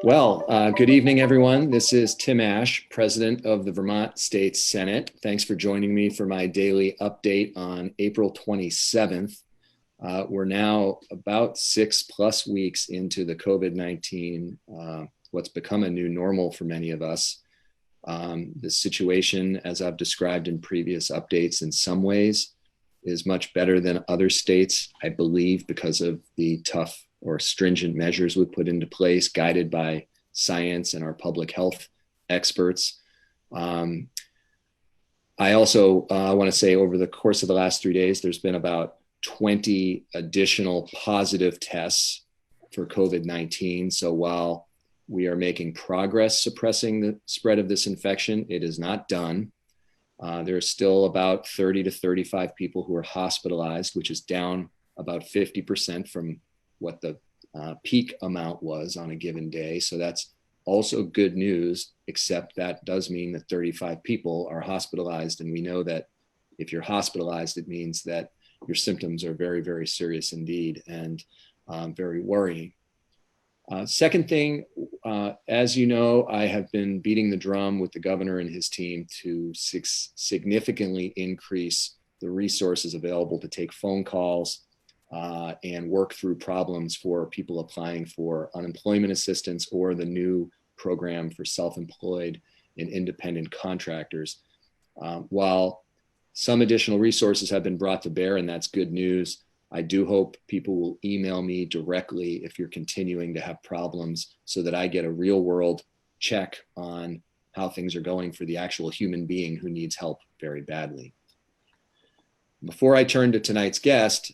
Good evening, everyone. This is Tim Ashe, President of the Vermont State Senate. Thanks for joining me for my daily update on April 27th. We're now about 6+ weeks into the COVID-19, what's become a new normal for many of us. The situation, as I've described in previous updates, in some ways is much better than other states, I believe, because of the tough or stringent measures we put into place, guided by science and our public health experts. I also want to say over the course of the last 3 days, there's been about 20 additional positive tests for COVID-19. So while we are making progress suppressing the spread of this infection, it is not done. There are still about 30 to 35 people who are hospitalized, which is down about 50% from what the peak amount was on a given day. So that's also good news, except that does mean that 35 people are hospitalized. And we know that if you're hospitalized, it means that your symptoms are very, very serious indeed and very worrying. Second thing, as you know, I have been beating the drum with the governor and his team to significantly increase the resources available to take phone calls and work through problems for people applying for unemployment assistance or the new program for self-employed and independent contractors. While some additional resources have been brought to bear, and that's good news, I do hope people will email me directly if you're continuing to have problems so that I get a real world check on how things are going for the actual human being who needs help very badly. Before I turn to tonight's guest,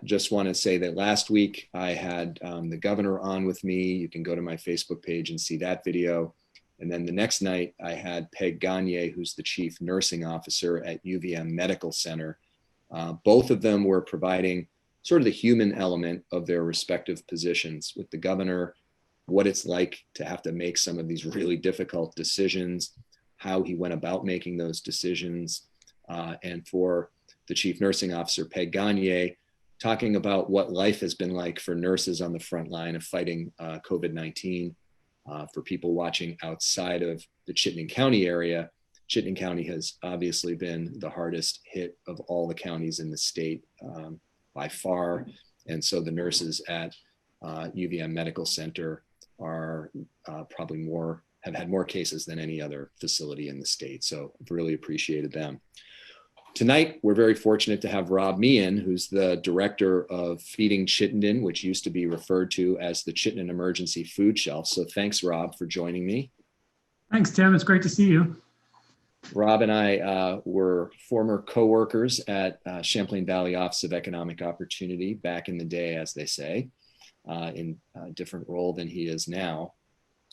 just want to say that last week I had the governor on with me. You can go to my Facebook page and see that video. And then the next night I had Peg Gagne, who's the chief nursing officer at UVM Medical Center. Both of them were providing sort of the human element of their respective positions with the governor, what it's like to have to make some of these really difficult decisions, how he went about making those decisions, and for the chief nursing officer, Peg Gagne, talking about what life has been like for nurses on the front line of fighting COVID-19. For people watching outside of the Chittenden County area, Chittenden County has obviously been the hardest hit of all the counties in the state by far. And so the nurses at UVM Medical Center are have had more cases than any other facility in the state. So I've really appreciated them. Tonight, we're very fortunate to have Rob Meehan, who's the Director of Feeding Chittenden, which used to be referred to as the Chittenden Emergency Food Shelf. So thanks, Rob, for joining me. Thanks, Tim. It's great to see you. Rob and I were former co-workers at Champlain Valley Office of Economic Opportunity back in the day, as they say, in a different role than he is now.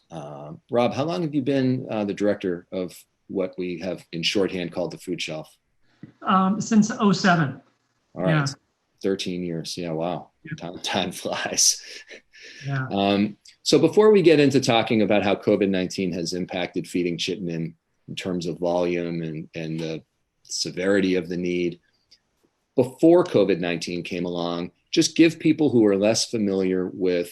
Rob, how long have you been the director of what we have in shorthand called the Food Shelf? Since 2007. All right, yeah. 13 years. Yeah, wow. Yeah. Time flies. Yeah. So before we get into talking about how COVID-19 has impacted Feeding Chittenden in terms of volume and the severity of the need, before COVID-19 came along, just give people who are less familiar with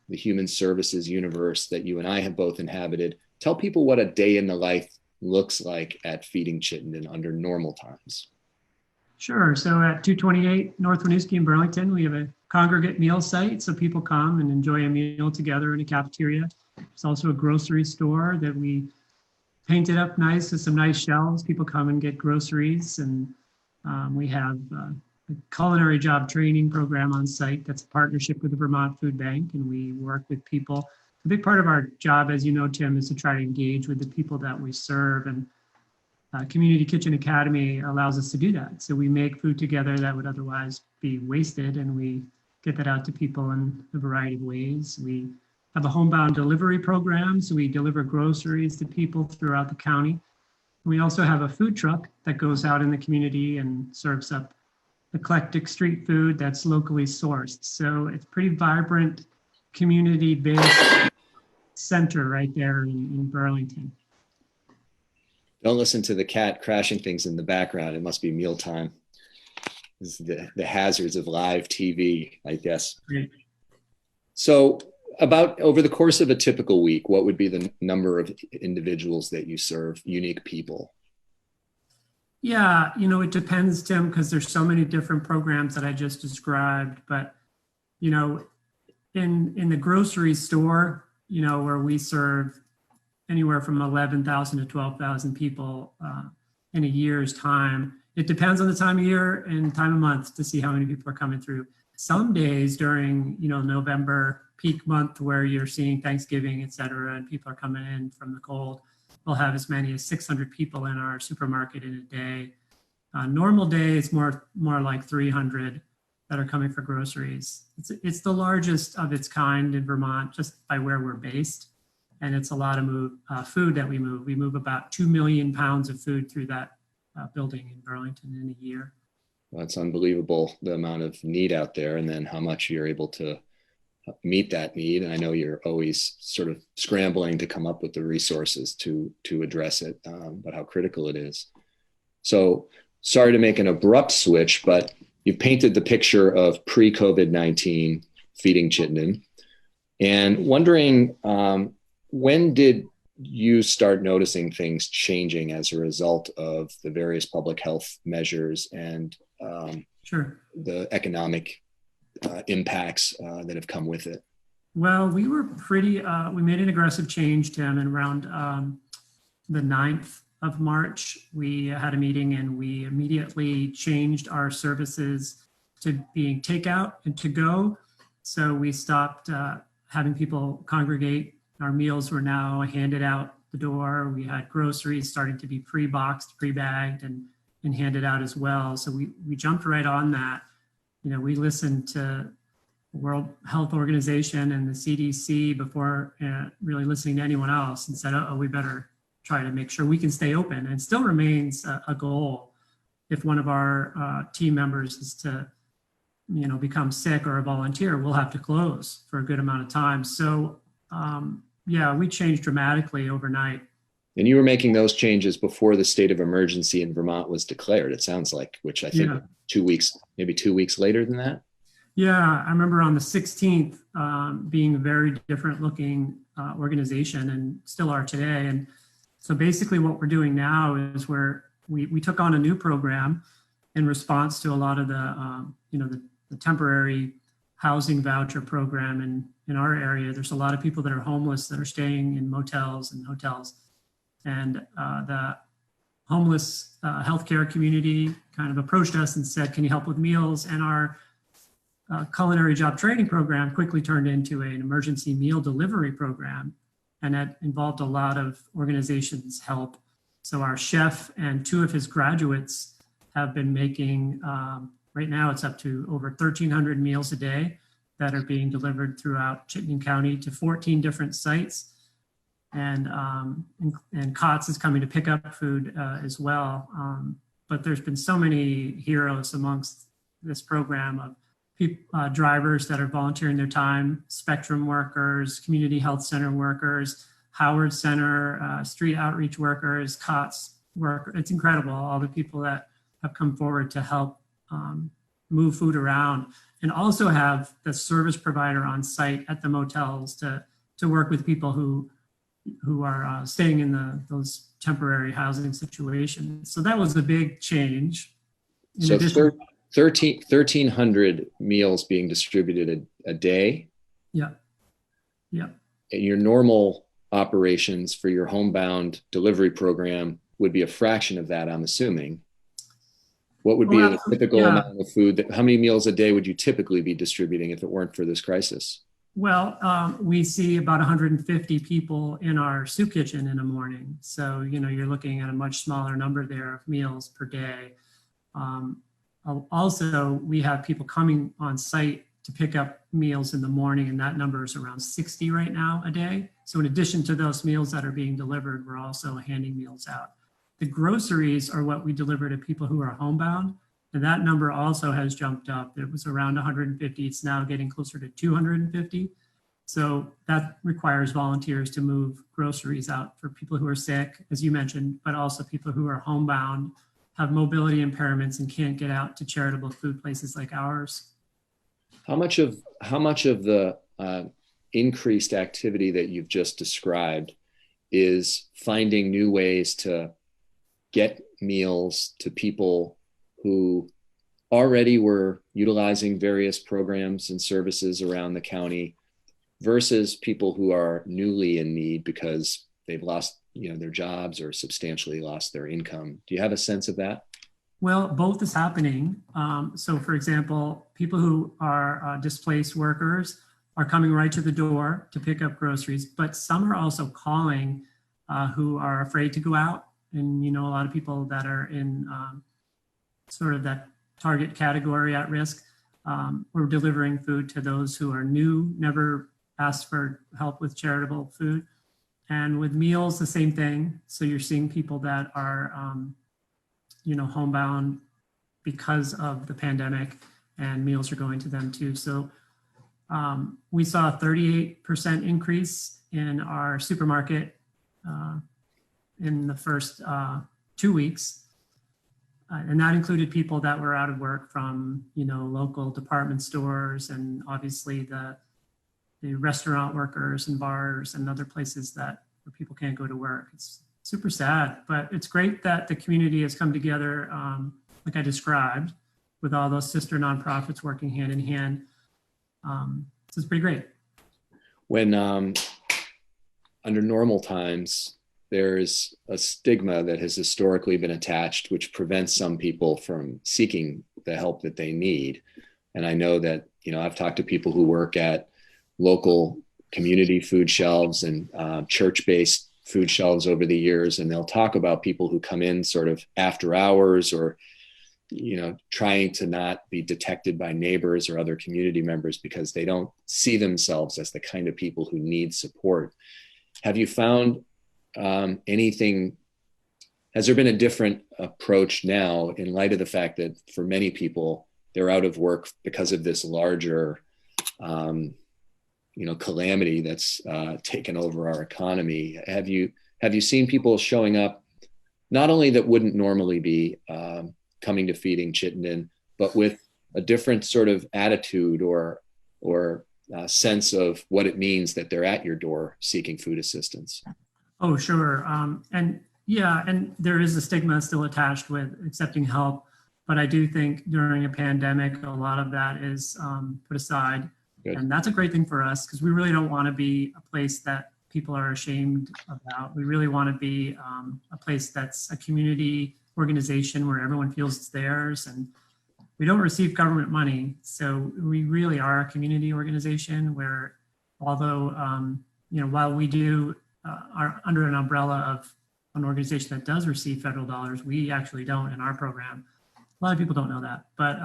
the human services universe that you and I have both inhabited, tell people what a day in the life looks like at Feeding Chittenden under normal times. Sure. So at 228 North Winooski in Burlington, we have a congregate meal site. So people come and enjoy a meal together in a cafeteria. There's also a grocery store that we painted up nice with some nice shelves. People come and get groceries. And we have a culinary job training program on site that's a partnership with the Vermont Food Bank. And we work with people. A big part of our job, as you know, Tim, is to try to engage with the people that we serve, and Community Kitchen Academy allows us to do that. So we make food together that would otherwise be wasted, and we get that out to people in a variety of ways. We have a homebound delivery program, so we deliver groceries to people throughout the county. We also have a food truck that goes out in the community and serves up eclectic street food that's locally sourced. So it's pretty vibrant, community-based center right there in Burlington. Don't listen to the cat crashing things in the background. It must be mealtime. This is the hazards of live TV, I guess. Great. So About over the course of a typical week, what would be the number of individuals that you serve, unique people? Yeah, it depends, Tim, because there's so many different programs that I just described. But, you know, in the grocery store, where we serve anywhere from 11,000 to 12,000 people in a year's time. It depends on the time of year and time of month to see how many people are coming through. Some days during, November peak month where you're seeing Thanksgiving, et cetera, and people are coming in from the cold, we'll have as many as 600 people in our supermarket in a day. Normal day, it's more like 300 that are coming for groceries. It's the largest of its kind in Vermont, just by where we're based. And it's a lot of food that we move. We move about 2 million pounds of food through that building in Burlington in a year. Well, it's unbelievable the amount of need out there, and then how much you're able to meet that need. And I know you're always sort of scrambling to come up with the resources to address it, but how critical it is. So sorry to make an abrupt switch, but you painted the picture of pre-COVID-19 Feeding Chittenden, and wondering when did you start noticing things changing as a result of the various public health measures and Sure. the economic impacts that have come with it? Well, we were we made an aggressive change, Tim, and around the 9th of March, we had a meeting and we immediately changed our services to being takeout and to go. So we stopped having people congregate. Our meals were now handed out the door. We had groceries starting to be pre-boxed, pre-bagged, and handed out as well. So we jumped right on that. We listened to the World Health Organization and the CDC before really listening to anyone else, and said, we better try to make sure we can stay open. And still remains a goal if one of our team members is to become sick or a volunteer, we'll have to close for a good amount of time. So yeah, we changed dramatically overnight. And you were making those changes before the state of emergency in Vermont was declared, it sounds like, which I think 2 weeks, maybe 2 weeks later than that. Yeah, I remember on the 16th being a very different looking organization, and still are today. And so basically what we're doing now is we took on a new program in response to a lot of the temporary housing voucher program in our area. There's a lot of people that are homeless that are staying in motels and hotels. And the homeless healthcare community kind of approached us and said, can you help with meals? And our culinary job training program quickly turned into an emergency meal delivery program. And that involved a lot of organizations' help. So our chef and 2 of his graduates have been making, right now it's up to over 1,300 meals a day that are being delivered throughout Chittenden County to 14 different sites. And COTS is coming to pick up food as well. But there's been so many heroes amongst this program of drivers that are volunteering their time, spectrum workers, community health center workers, Howard Center, street outreach workers, COTS workers. It's incredible, all the people that have come forward to help move food around, and also have the service provider on site at the motels to work with people who are staying in those temporary housing situations. So that was the big change. So 1,300 meals being distributed a day. Yeah. Your normal operations for your homebound delivery program would be a fraction of that, I'm assuming. What would be the typical amount of food how many meals a day would you typically be distributing if it weren't for this crisis? Well, we see about 150 people in our soup kitchen in a morning. So, you're looking at a much smaller number there of meals per day. Also, we have people coming on site to pick up meals in the morning, and that number is around 60 right now a day. So in addition to those meals that are being delivered, we're also handing meals out. The groceries are what we deliver to people who are homebound, and that number also has jumped up. It was around 150. It's now getting closer to 250. So that requires volunteers to move groceries out for people who are sick, as you mentioned, but also people who are homebound, have mobility impairments, and can't get out to charitable food places like ours. How much of the increased activity that you've just described is finding new ways to get meals to people who already were utilizing various programs and services around the county versus people who are newly in need because they've lost, their jobs or substantially lost their income. Do you have a sense of that? Well, both is happening. So for example, people who are displaced workers are coming right to the door to pick up groceries, but some are also calling who are afraid to go out. And, a lot of people that are in sort of that target category at risk, we're delivering food to those who are new, never asked for help with charitable food. And with meals, the same thing. So you're seeing people that are, homebound because of the pandemic, and meals are going to them too. So we saw a 38% increase in our supermarket in the first 2 weeks. And that included people that were out of work from, local department stores, and obviously the restaurant workers and bars and other places where people can't go to work. It's super sad, but it's great that the community has come together, like I described, with all those sister nonprofits working hand in hand. So it's pretty great. When under normal times, there's a stigma that has historically been attached, which prevents some people from seeking the help that they need. And I know that, I've talked to people who work at local community food shelves and church-based food shelves over the years, and they'll talk about people who come in sort of after hours or, trying to not be detected by neighbors or other community members because they don't see themselves as the kind of people who need support. Have you found anything? Has there been a different approach now in light of the fact that for many people, they're out of work because of this larger, calamity that's taken over our economy? Have you seen people showing up, not only that wouldn't normally be coming to Feeding Chittenden, but with a different sort of attitude or sense of what it means that they're at your door seeking food assistance? Oh, sure. And there is a stigma still attached with accepting help, but I do think during a pandemic, a lot of that is put aside. Good. And that's a great thing for us, because we really don't want to be a place that people are ashamed about. We really want to be a place that's a community organization where everyone feels it's theirs, and we don't receive government money. So we really are a community organization where, although, while we do are under an umbrella of an organization that does receive federal dollars, we actually don't in our program. A lot of people don't know that, but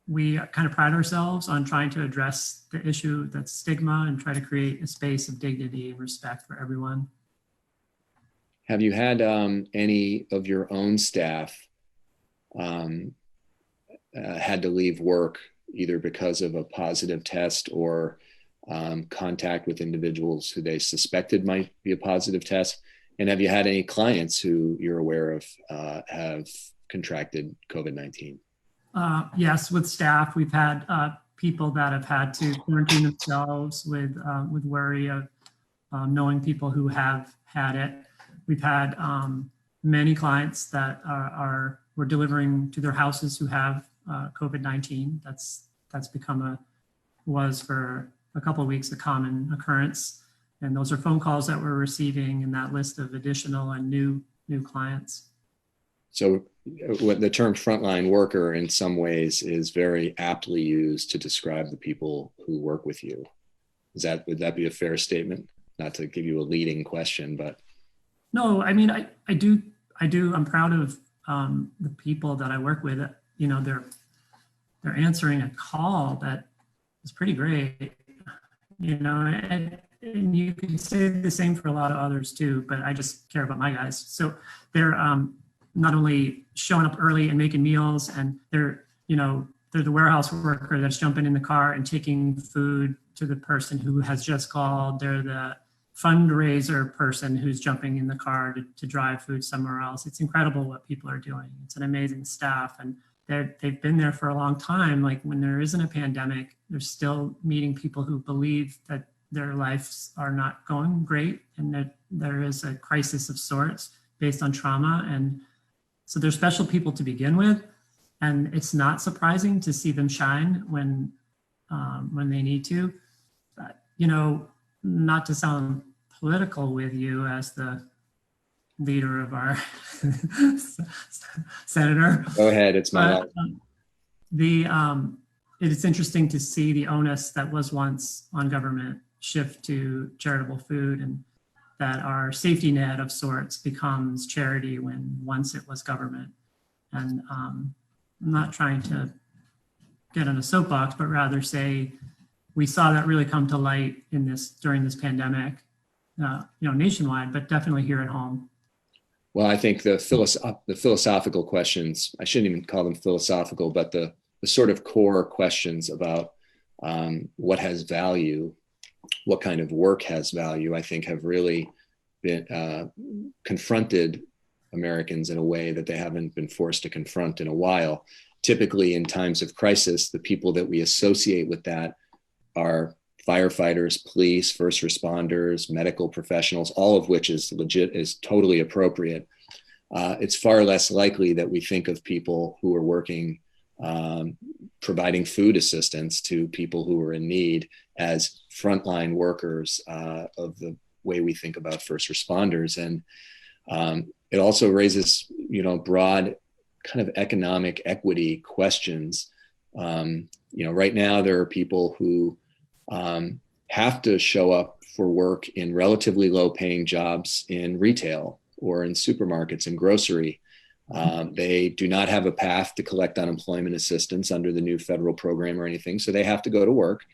we kind of pride ourselves on trying to address the issue that's stigma and try to create a space of dignity and respect for everyone. Have you had any of your own staff had to leave work either because of a positive test or contact with individuals who they suspected might be a positive test? And have you had any clients who you're aware of have contracted COVID-19? Yes, with staff, we've had people that have had to quarantine themselves with worry of knowing people who have had it. We've had many clients that we're delivering to their houses who have COVID-19. That's was for a couple of weeks a common occurrence, and those are phone calls that we're receiving in that list of additional and new clients. So what the term frontline worker in some ways is very aptly used to describe the people who work with you. Would that be a fair statement? Not to give you a leading question, but. No, I mean, I do. I'm proud of the people that I work with. They're answering a call that is pretty great. And you can say the same for a lot of others too, but I just care about my guys. So they're not only showing up early and making meals, and they're the warehouse worker that's jumping in the car and taking food to the person who has just called. They're the fundraiser person who's jumping in the car to drive food somewhere else. It's incredible what people are doing. It's an amazing staff, and they've been there for a long time. Like when there isn't a pandemic, they're still meeting people who believe that their lives are not going great and that there is a crisis of sorts based on trauma. And so they're special people to begin with. And it's not surprising to see them shine when they need to. You know, not to sound political with you as the leader of our senator. Go ahead, it's my life. It's interesting to see the onus that was once on government shift to charitable food, and that our safety net of sorts becomes charity when once it was government. And I'm not trying to get on a soapbox, but rather say we saw that really come to light during this pandemic, nationwide, but definitely here at home. Well, I think the philosophical questions, I shouldn't even call them philosophical, but the sort of core questions about what has value, what kind of work has value, I think have really been confronted Americans in a way that they haven't been forced to confront in a while. Typically in times of crisis, the people that we associate with that are firefighters, police, first responders, medical professionals, all of which is totally appropriate. It's far less likely that we think of people who are working, providing food assistance to people who are in need as frontline workers of the way we think about first responders. And it also raises, broad kind of economic equity questions. Right now there are people who have to show up for work in relatively low paying jobs in retail or in supermarkets and grocery. They do not have a path to collect unemployment assistance under the new federal program or anything. So they have to go to work,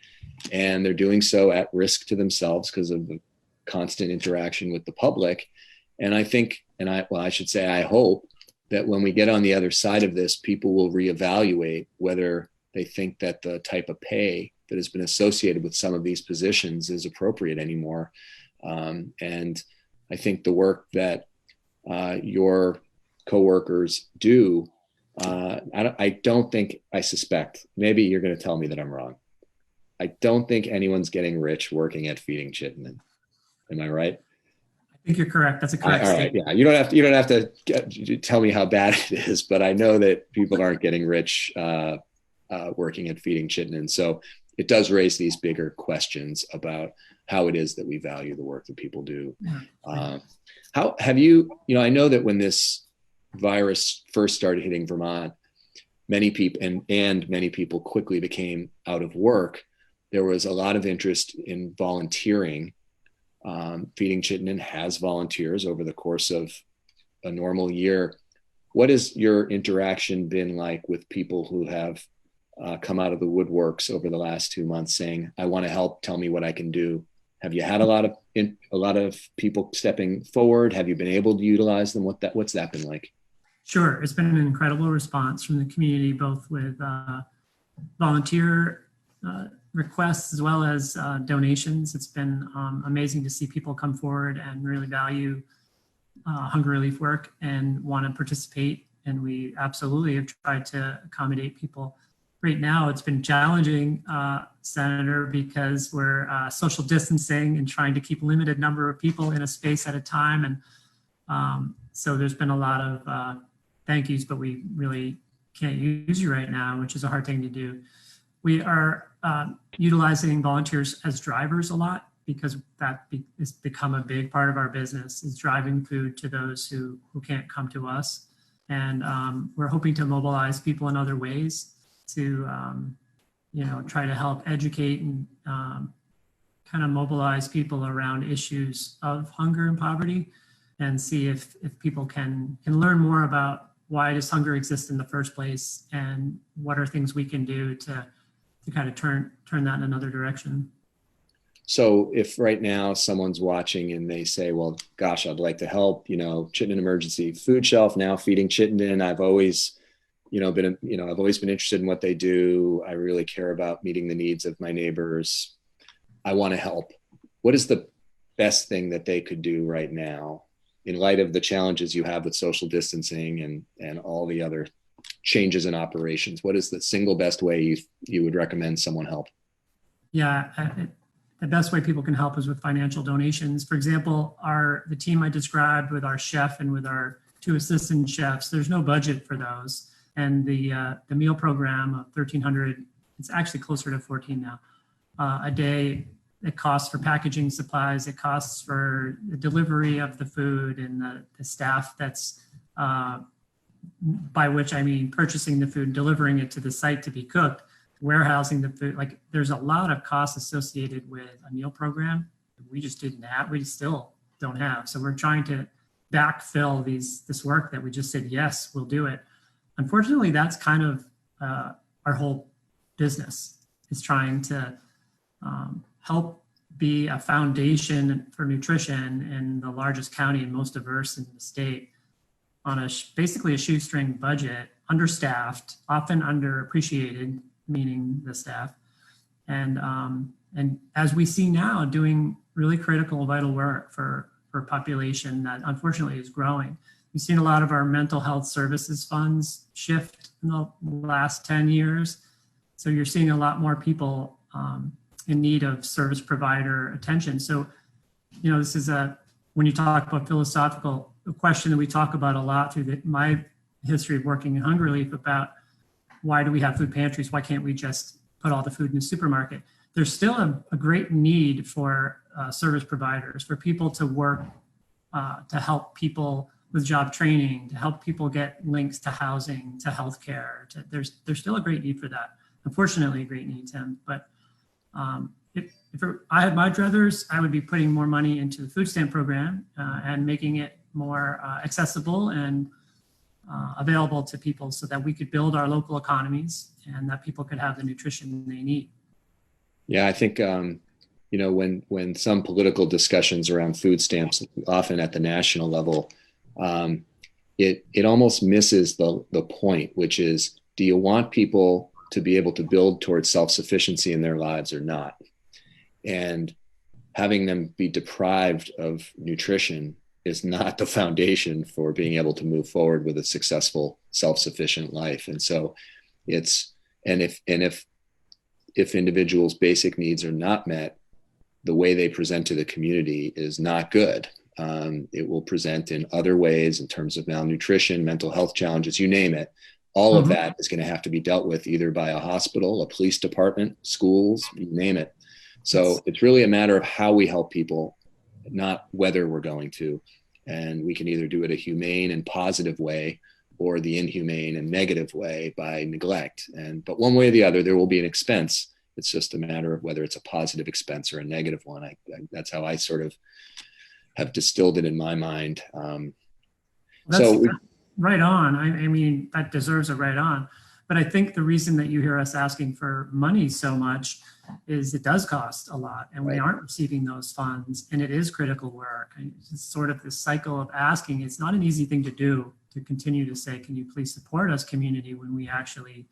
and they're doing so at risk to themselves because of the constant interaction with the public. And I think, I hope that when we get on the other side of this, people will reevaluate whether they think that the type of pay that has been associated with some of these positions is appropriate anymore. And I think the work that your coworkers do, I suspect, maybe you're going to tell me that I'm wrong. I don't think anyone's getting rich working at Feeding Chittenden. Am I right? I think you're correct. That's a correct statement. Yeah, you don't have to tell me how bad it is, but I know that people aren't getting rich working at Feeding Chittenden. So it does raise these bigger questions about how it is that we value the work that people do. How have you, I know that when this virus first started hitting Vermont, many people and many people quickly became out of work. There was a lot of interest in volunteering. Feeding Chittenden has volunteers over the course of a normal year. What has your interaction been like with people who have come out of the woodworks over the last 2 months saying, I want to help, tell me what I can do? Have you had a lot of people stepping forward? Have you been able to utilize them? What's that been like? Sure. It's been an incredible response from the community, both with volunteer requests as well as donations. It's been amazing to see people come forward and really value hunger relief work and want to participate. And we absolutely have tried to accommodate people. Right now, it's been challenging, Senator, because we're social distancing and trying to keep a limited number of people in a space at a time. And so there's been a lot of thank yous, but we really can't use you right now, which is a hard thing to do. We are utilizing volunteers as drivers a lot because that has become a big part of our business, is driving food to those who can't come to us. And we're hoping to mobilize people in other ways to try to help educate and kind of mobilize people around issues of hunger and poverty, and see if people can learn more about why does hunger exist in the first place, and what are things we can do to kind of turn that in another direction. So if right now someone's watching and they say, well, gosh, I'd like to help, Chittenden Emergency Food Shelf, now Feeding Chittenden, I've always been interested in what they do. I really care about meeting the needs of my neighbors. I want to help. What is the best thing that they could do right now in light of the challenges you have with social distancing and all the other changes in operations? What is the single best way you would recommend someone help? Yeah, the best way people can help is with financial donations. For example, the team I described with our chef and with our 2 assistant chefs, there's no budget for those. And the meal program of $1,300, it's actually closer to 14 now, a day. It costs for packaging supplies, it costs for the delivery of the food and the staff that's, by which I mean purchasing the food, delivering it to the site to be cooked, warehousing the food. Like, there's a lot of costs associated with a meal program we just didn't have, we still don't have. So we're trying to backfill this work that we just said, yes, we'll do it. Unfortunately, that's kind of our whole business, is trying to help be a foundation for nutrition in the largest county and most diverse in the state on basically a shoestring budget, understaffed, often underappreciated, meaning the staff. And as we see now, doing really critical, vital work for a population that unfortunately is growing. We've seen a lot of our mental health services funds shift in the last 10 years. So you're seeing a lot more people in need of service provider attention. So, this is when you talk about philosophical, a question that we talk about a lot through my history of working in Hunger Relief about why do we have food pantries? Why can't we just put all the food in the supermarket? There's still a great need for service providers, for people to work, to help people with job training, to help people get links to housing, to healthcare. There's still a great need for that. Unfortunately, a great need, Tim. But if I had my druthers, I would be putting more money into the food stamp program and making it more accessible and available to people so that we could build our local economies and that people could have the nutrition they need. Yeah, I think, when some political discussions around food stamps, often at the national level, it almost misses the point, which is, do you want people to be able to build towards self-sufficiency in their lives or not? And having them be deprived of nutrition is not the foundation for being able to move forward with a successful, self-sufficient life. And so if individuals' basic needs are not met, the way they present to the community is not good. It will present in other ways in terms of malnutrition, mental health challenges, you name it. All of that is going to have to be dealt with either by a hospital, a police department, schools, you name it. So it's really a matter of how we help people, not whether we're going to. And we can either do it a humane and positive way or the inhumane and negative way by neglect. But one way or the other, there will be an expense. It's just a matter of whether it's a positive expense or a negative one. That's how I sort of have distilled it in my mind. Right on. I mean, that deserves a right on. But I think the reason that you hear us asking for money so much is it does cost a lot, and we aren't receiving those funds, and it is critical work. It's sort of this cycle of asking. It's not an easy thing to do, to continue to say, can you please support us, community, when we actually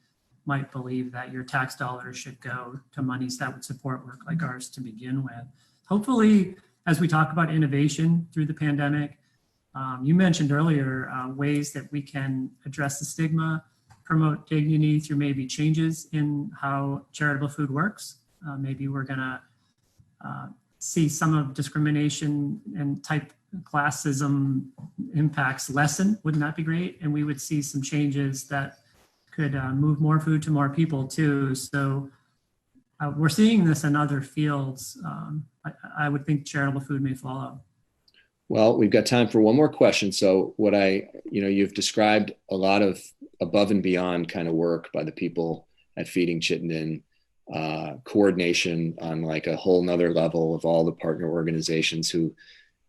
might believe that your tax dollars should go to monies that would support work like ours to begin with. Hopefully, as we talk about innovation through the pandemic, you mentioned earlier ways that we can address the stigma, promote dignity through maybe changes in how charitable food works. Maybe we're gonna see some of discrimination and type classism impacts lessen. Wouldn't that be great? And we would see some changes that could move more food to more people too. So we're seeing this in other fields. I would think charitable food may follow. Well, we've got time for one more question. So you've described a lot of above and beyond kind of work by the people at Feeding Chittenden, coordination on like a whole nother level of all the partner organizations who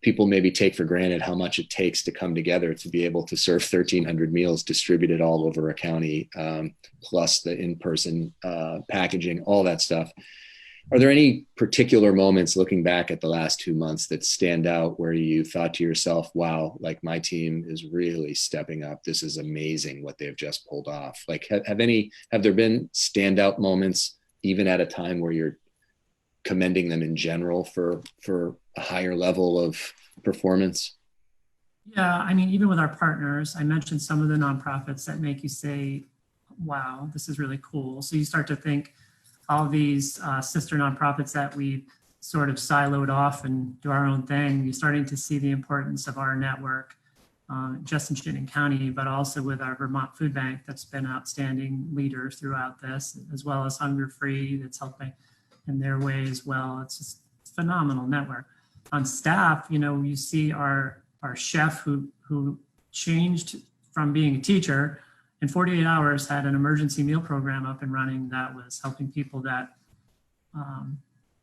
people maybe take for granted how much it takes to come together to be able to serve 1,300 meals distributed all over a county, plus the in-person packaging, all that stuff. Are there any particular moments looking back at the last 2 months that stand out where you thought to yourself, wow, like my team is really stepping up. This is amazing what they've just pulled off. Like have there been standout moments even at a time where you're commending them in general for a higher level of performance? Yeah, I mean, even with our partners, I mentioned some of the nonprofits that make you say, wow, this is really cool. So you start to think all these sister nonprofits that we sort of siloed off and do our own thing, you're starting to see the importance of our network, just in Chittenden County, but also with our Vermont Food Bank that's been outstanding leaders throughout this, as well as Hunger Free that's helping in their way as well. It's just a phenomenal network. On staff, you know, you see our chef who changed from being a teacher in 48 hours, had an emergency meal program up and running that was helping people that,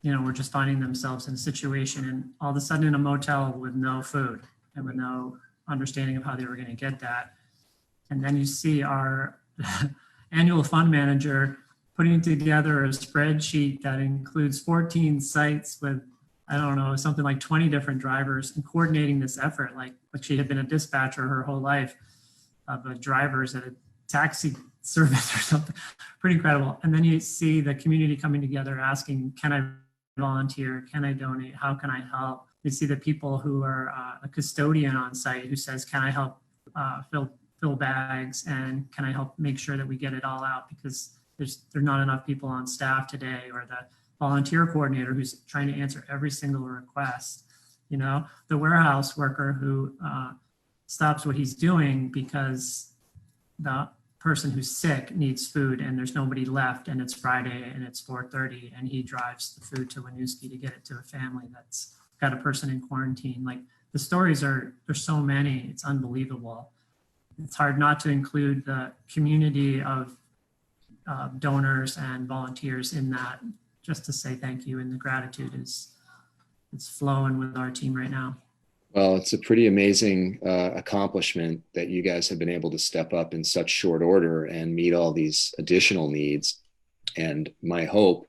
you know, were just finding themselves in a situation and all of a sudden in a motel with no food and with no understanding of how they were going to get that. And then you see our annual fund manager putting together a spreadsheet that includes 14 sites with, I don't know, something like 20 different drivers and coordinating this effort. Like she had been a dispatcher her whole life, but drivers at a taxi service or something. Pretty incredible. And then you see the community coming together asking, can I volunteer? Can I donate? How can I help? You see the people who are a custodian on site who says, can I help fill bags? And can I help make sure that we get it all out? Because there's not enough people on staff today, or the volunteer coordinator who's trying to answer every single request. You know, the warehouse worker who stops what he's doing because the person who's sick needs food and there's nobody left and it's Friday and it's 4:30 and he drives the food to Winooski to get it to a family that's got a person in quarantine. Like the stories there's so many, it's unbelievable. It's hard not to include the community of donors and volunteers in that, just to say thank you. And the gratitude it's flowing with our team right now. Well, it's a pretty amazing accomplishment that you guys have been able to step up in such short order and meet all these additional needs. And my hope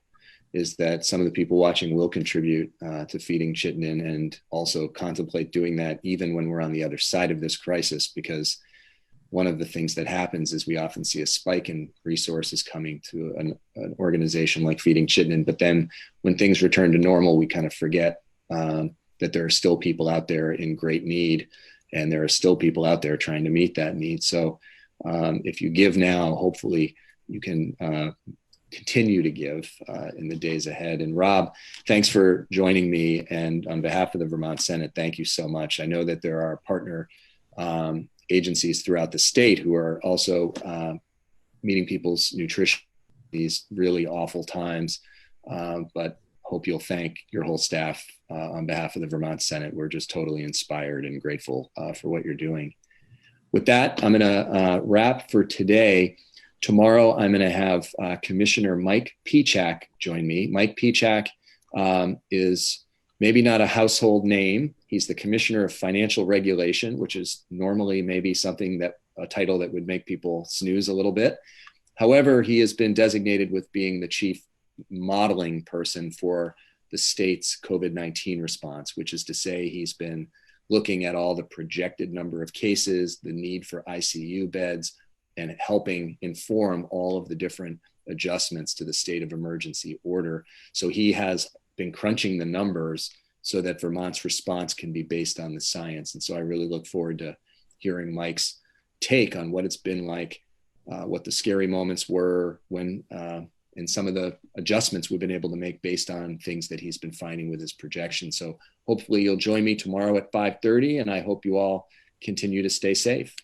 is that some of the people watching will contribute to Feeding Chittenden and also contemplate doing that even when we're on the other side of this crisis, because one of the things that happens is we often see a spike in resources coming to an organization like Feeding Chittenden. But then when things return to normal, we kind of forget that there are still people out there in great need, and there are still people out there trying to meet that need. So if you give now, hopefully you can continue to give in the days ahead. And Rob, thanks for joining me. And on behalf of the Vermont Senate, thank you so much. I know that there are partner agencies throughout the state who are also meeting people's nutrition these really awful times, but hope you'll thank your whole staff on behalf of the Vermont Senate. We're just totally inspired and grateful for what you're doing. With that, I'm going to wrap for today. Tomorrow, I'm going to have Commissioner Mike Pichak join me. Mike Pichak is maybe not a household name. He's the Commissioner of Financial Regulation, which is normally maybe something that a title that would make people snooze a little bit. However, he has been designated with being the chief modeling person for the state's COVID-19 response, which is to say he's been looking at all the projected number of cases, the need for ICU beds, and helping inform all of the different adjustments to the state of emergency order. So he has been crunching the numbers so that Vermont's response can be based on the science. And so I really look forward to hearing Mike's take on what it's been like, what the scary moments were when, and some of the adjustments we've been able to make based on things that he's been finding with his projections. So hopefully you'll join me tomorrow at 5:30, and I hope you all continue to stay safe.